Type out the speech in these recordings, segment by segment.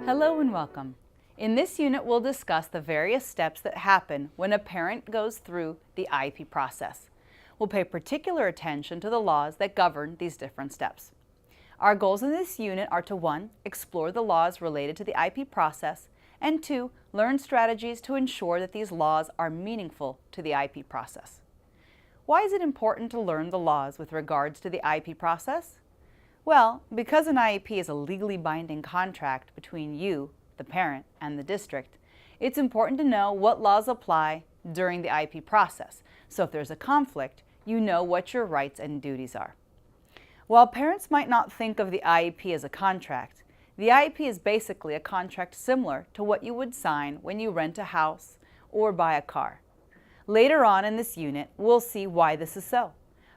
Hello and welcome. In this unit, we'll discuss the various steps that happen when a parent goes through the IEP process. We'll pay particular attention to the laws that govern these different steps. Our goals in this unit are to 1. Explore the laws related to the IEP process, and 2. Learn strategies to ensure that these laws are meaningful to the IEP process. Why is it important to learn the laws with regards to the IEP process? Well, because an IEP is a legally binding contract between you, the parent, and the district, it's important to know what laws apply during the IEP process. So if there's a conflict, you know what your rights and duties are. While parents might not think of the IEP as a contract, the IEP is basically a contract similar to what you would sign when you rent a house or buy a car. Later on in this unit, we'll see why this is so.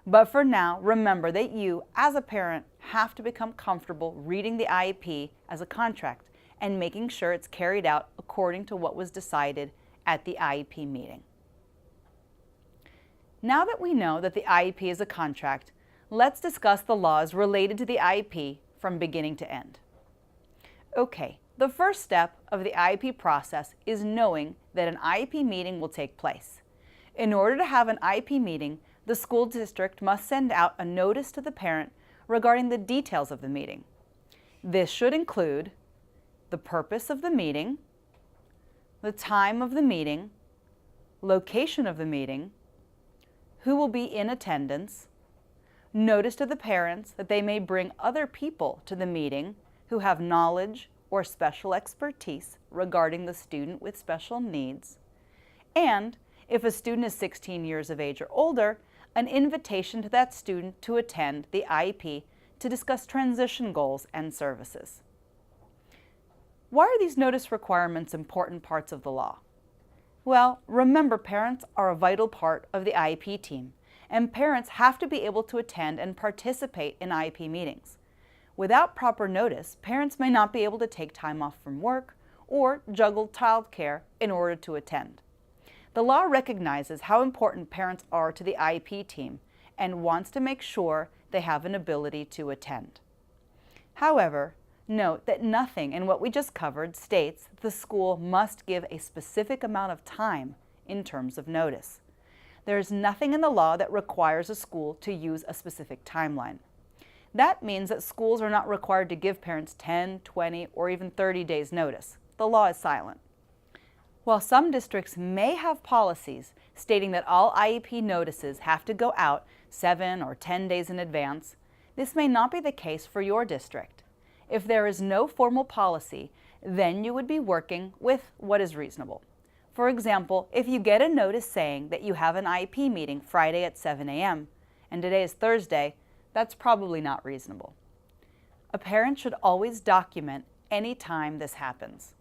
But for now, remember that you, as a parent, have to become comfortable reading the IEP as a contract and making sure it's carried out according to what was decided at the IEP meeting. Now that we know that the IEP is a contract, let's discuss the laws related to the IEP from beginning to end. Okay, the first step of the IEP process is knowing that an IEP meeting will take place. In order to have an IEP meeting, the school district must send out a notice to the parent regarding the details of the meeting. This should include the purpose of the meeting, the time of the meeting, location of the meeting, who will be in attendance, notice to the parents that they may bring other people to the meeting who have knowledge or special expertise regarding the student with special needs, and if a student is 16 years of age or older, an invitation to that student to attend the IEP to discuss transition goals and services. Why are these notice requirements important parts of the law? Well, remember, parents are a vital part of the IEP team, and parents have to be able to attend and participate in IEP meetings. Without proper notice, parents may not be able to take time off from work or juggle childcare in order to attend. The law recognizes how important parents are to the IEP team and wants to make sure they have an ability to attend. However, note that nothing in what we just covered states the school must give a specific amount of time in terms of notice. There is nothing in the law that requires a school to use a specific timeline. That means that schools are not required to give parents 10, 20, or even 30 days notice. The law is silent. While some districts may have policies stating that all IEP notices have to go out 7 or 10 days in advance, this may not be the case for your district. If there is no formal policy, then you would be working with what is reasonable. For example, if you get a notice saying that you have an IEP meeting Friday at 7 a.m. and today is Thursday, that's probably not reasonable. A parent should always document any time this happens.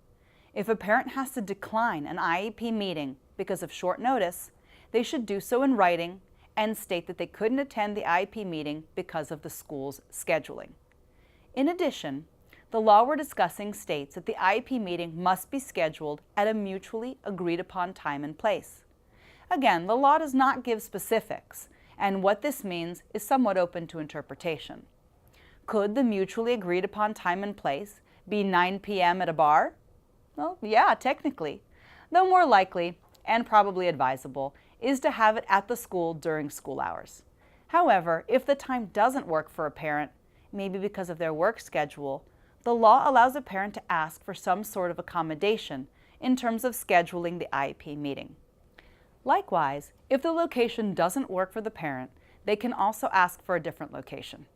If a parent has to decline an IEP meeting because of short notice, they should do so in writing and state that they couldn't attend the IEP meeting because of the school's scheduling. In addition, the law we're discussing states that the IEP meeting must be scheduled at a mutually agreed upon time and place. Again, the law does not give specifics, and what this means is somewhat open to interpretation. Could the mutually agreed upon time and place be 9 p.m. at a bar? Well, yeah, technically, though more likely, and probably advisable, is to have it at the school during school hours. However, if the time doesn't work for a parent, maybe because of their work schedule, the law allows a parent to ask for some sort of accommodation in terms of scheduling the IEP meeting. Likewise, if the location doesn't work for the parent, they can also ask for a different location.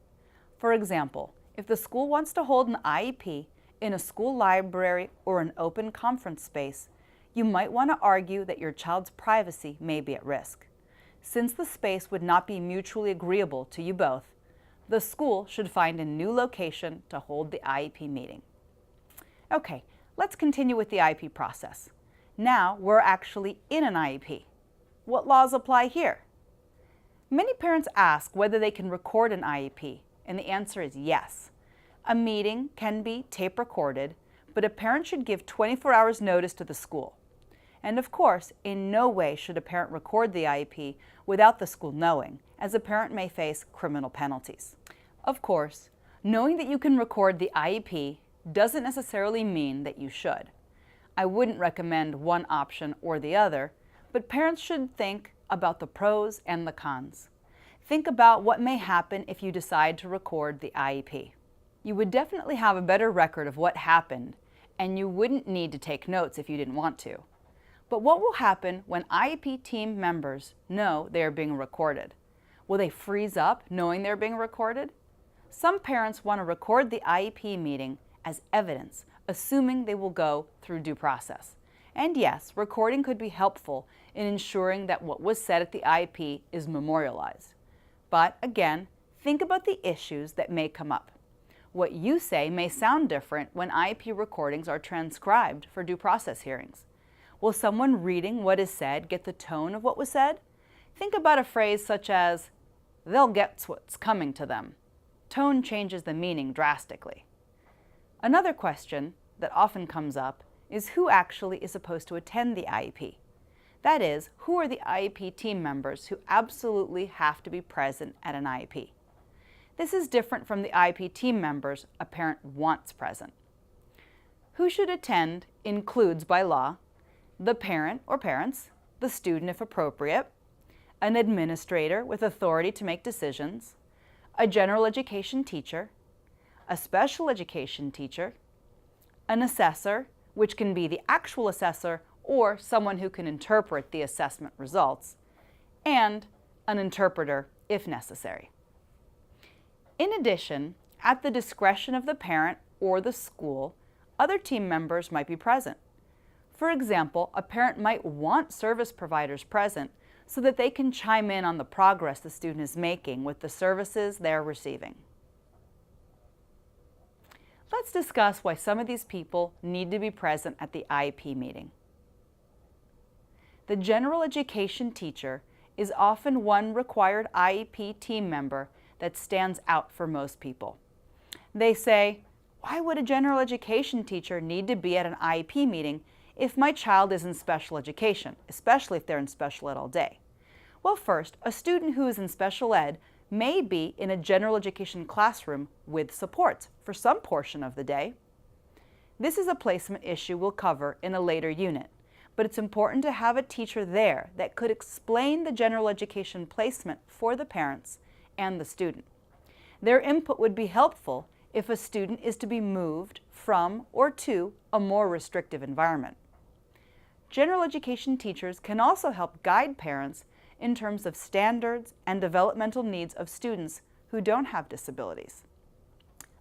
For example, if the school wants to hold an IEP in a school library or an open conference space, you might want to argue that your child's privacy may be at risk. Since the space would not be mutually agreeable to you both, the school should find a new location to hold the IEP meeting. Okay, let's continue with the IEP process. Now we're actually in an IEP. What laws apply here? Many parents ask whether they can record an IEP, and the answer is yes. A meeting can be tape recorded, but a parent should give 24 hours notice to the school. And of course, in no way should a parent record the IEP without the school knowing, as a parent may face criminal penalties. Of course, knowing that you can record the IEP doesn't necessarily mean that you should. I wouldn't recommend one option or the other, but parents should think about the pros and the cons. Think about what may happen if you decide to record the IEP. You would definitely have a better record of what happened, and you wouldn't need to take notes if you didn't want to. But what will happen when IEP team members know they are being recorded? Will they freeze up knowing they're being recorded? Some parents want to record the IEP meeting as evidence, assuming they will go through due process. And yes, recording could be helpful in ensuring that what was said at the IEP is memorialized. But again, think about the issues that may come up. What you say may sound different when IEP recordings are transcribed for due process hearings. Will someone reading what is said get the tone of what was said? Think about a phrase such as, "They'll get what's coming to them." Tone changes the meaning drastically. Another question that often comes up is who actually is supposed to attend the IEP. That is, who are the IEP team members who absolutely have to be present at an IEP? This is different from the IEP team members a parent wants present. Who should attend includes, by law, the parent or parents, the student if appropriate, an administrator with authority to make decisions, a general education teacher, a special education teacher, an assessor, which can be the actual assessor or someone who can interpret the assessment results, and an interpreter if necessary. In addition, at the discretion of the parent or the school, other team members might be present. For example, a parent might want service providers present so that they can chime in on the progress the student is making with the services they're receiving. Let's discuss why some of these people need to be present at the IEP meeting. The general education teacher is often one required IEP team member that stands out for most people. They say, "Why would a general education teacher need to be at an IEP meeting if my child is in special education, especially if they're in special ed all day?" Well, first, a student who is in special ed may be in a general education classroom with supports for some portion of the day. This is a placement issue we'll cover in a later unit, but it's important to have a teacher there that could explain the general education placement for the parents and the student. Their input would be helpful if a student is to be moved from or to a more restrictive environment. General education teachers can also help guide parents in terms of standards and developmental needs of students who don't have disabilities.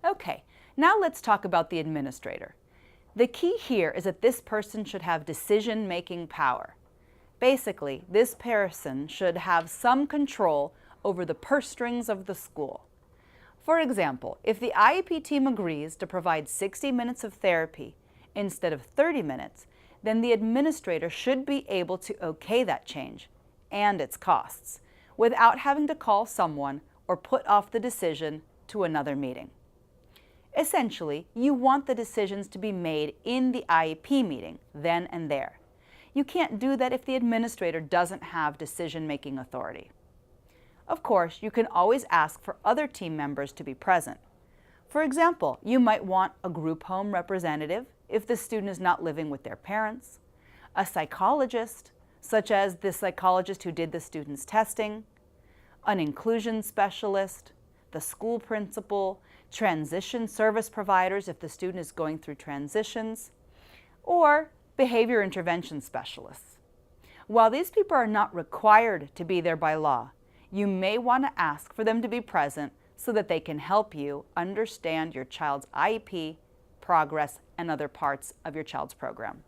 Okay, now let's talk about the administrator. The key here is that this person should have decision-making power. Basically, this person should have some control over the purse strings of the school. For example, if the IEP team agrees to provide 60 minutes of therapy instead of 30 minutes, then the administrator should be able to okay that change and its costs without having to call someone or put off the decision to another meeting. Essentially, you want the decisions to be made in the IEP meeting, then and there. You can't do that if the administrator doesn't have decision-making authority. Of course, you can always ask for other team members to be present. For example, you might want a group home representative if the student is not living with their parents, a psychologist, such as the psychologist who did the student's testing, an inclusion specialist, the school principal, transition service providers if the student is going through transitions, or behavior intervention specialists. While these people are not required to be there by law, you may want to ask for them to be present so that they can help you understand your child's IEP, progress, and other parts of your child's program.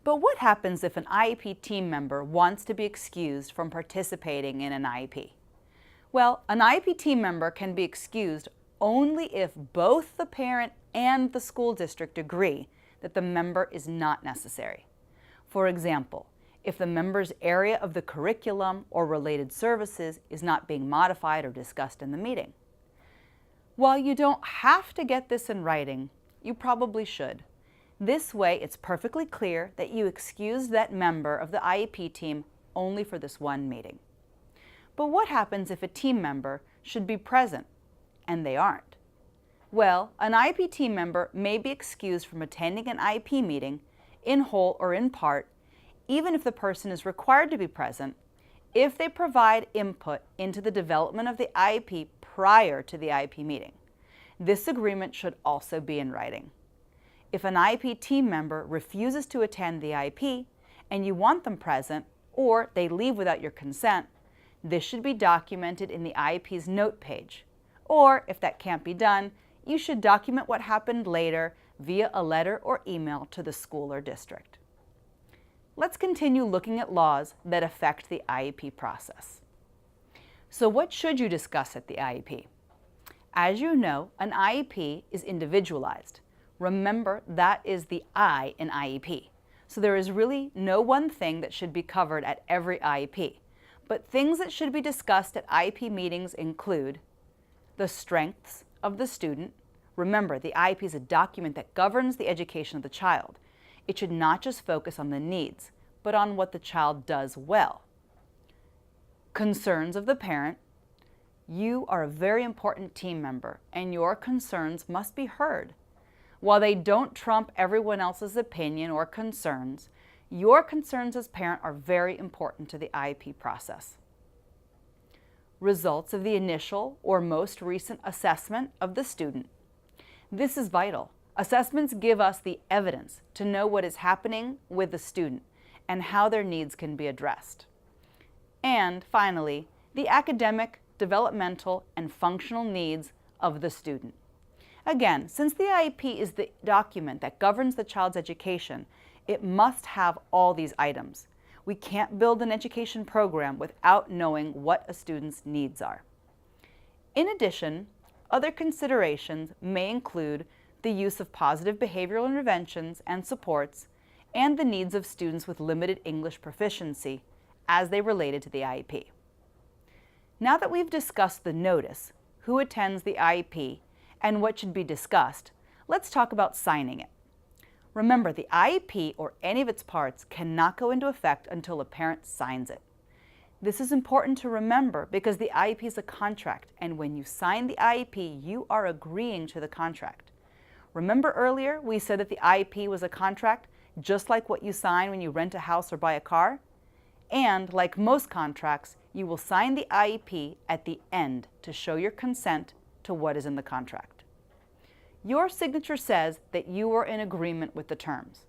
But what happens if an IEP team member wants to be excused from participating in an IEP? Well, an IEP team member can be excused only if both the parent and the school district agree that the member is not necessary. For example, if the member's area of the curriculum or related services is not being modified or discussed in the meeting. While you don't have to get this in writing, you probably should. This way, it's perfectly clear that you excused that member of the IEP team only for this one meeting. But what happens if a team member should be present and they aren't? Well, an IEP team member may be excused from attending an IEP meeting, in whole or in part, even if the person is required to be present, if they provide input into the development of the IEP prior to the IEP meeting. This agreement should also be in writing. If an IEP team member refuses to attend the IEP and you want them present, or they leave without your consent, this should be documented in the IEP's note page. Or, if that can't be done, you should document what happened later via a letter or email to the school or district. Let's continue looking at laws that affect the IEP process. So what should you discuss at the IEP? As you know, an IEP is individualized. Remember, that is the I in IEP. So there is really no one thing that should be covered at every IEP. But things that should be discussed at IEP meetings include the strengths of the student. Remember, the IEP is a document that governs the education of the child. It should not just focus on the needs, but on what the child does well. Concerns of the parent. You are a very important team member, and your concerns must be heard. While they don't trump everyone else's opinion or concerns, your concerns as parent are very important to the IEP process. Results of the initial or most recent assessment of the student. This is vital. Assessments give us the evidence to know what is happening with the student and how their needs can be addressed. And finally, the academic, developmental, and functional needs of the student. Again, since the IEP is the document that governs the child's education, it must have all these items. We can't build an education program without knowing what a student's needs are. In addition, other considerations may include the use of positive behavioral interventions and supports, and the needs of students with limited English proficiency as they related to the IEP. Now that we've discussed the notice, who attends the IEP, and what should be discussed, let's talk about signing it. Remember, the IEP or any of its parts cannot go into effect until a parent signs it. This is important to remember because the IEP is a contract, and when you sign the IEP, you are agreeing to the contract. Remember earlier we said that the IEP was a contract, just like what you sign when you rent a house or buy a car? And like most contracts, you will sign the IEP at the end to show your consent to what is in the contract. Your signature says that you are in agreement with the terms.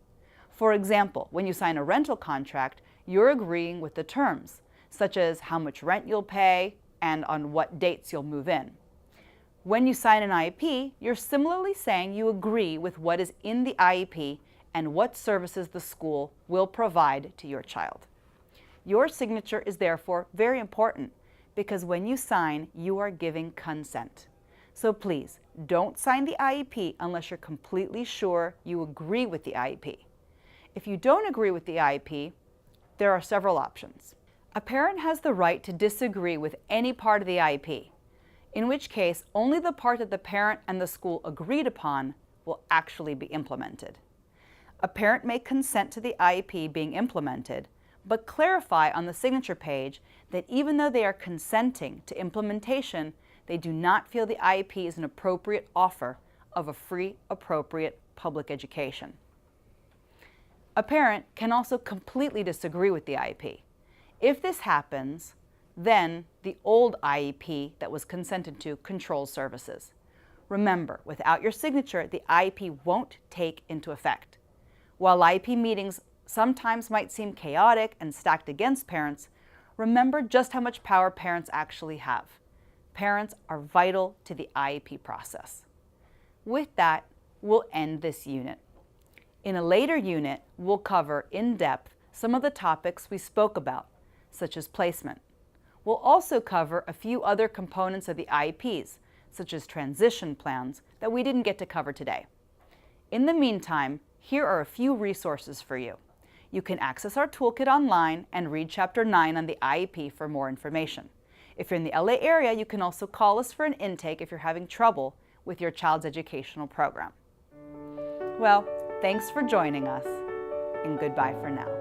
For example, when you sign a rental contract, you're agreeing with the terms, such as how much rent you'll pay and on what dates you'll move in. When you sign an IEP, you're similarly saying you agree with what is in the IEP and what services the school will provide to your child. Your signature is therefore very important because when you sign, you are giving consent. So please, don't sign the IEP unless you're completely sure you agree with the IEP. If you don't agree with the IEP, there are several options. A parent has the right to disagree with any part of the IEP, in which case only the part that the parent and the school agreed upon will actually be implemented. A parent may consent to the IEP being implemented, but clarify on the signature page that even though they are consenting to implementation, they do not feel the IEP is an appropriate offer of a free, appropriate public education. A parent can also completely disagree with the IEP. If this happens, then the old IEP that was consented to controls services. Remember, without your signature, the IEP won't take into effect. While IEP meetings sometimes might seem chaotic and stacked against parents, remember just how much power parents actually have. Parents are vital to the IEP process. With that, we'll end this unit. In a later unit, we'll cover in depth some of the topics we spoke about, such as placement. We'll also cover a few other components of the IEPs, such as transition plans, that we didn't get to cover today. In the meantime, here are a few resources for you. You can access our toolkit online and read Chapter 9 on the IEP for more information. If you're in the LA area, you can also call us for an intake if you're having trouble with your child's educational program. Well, thanks for joining us, and goodbye for now.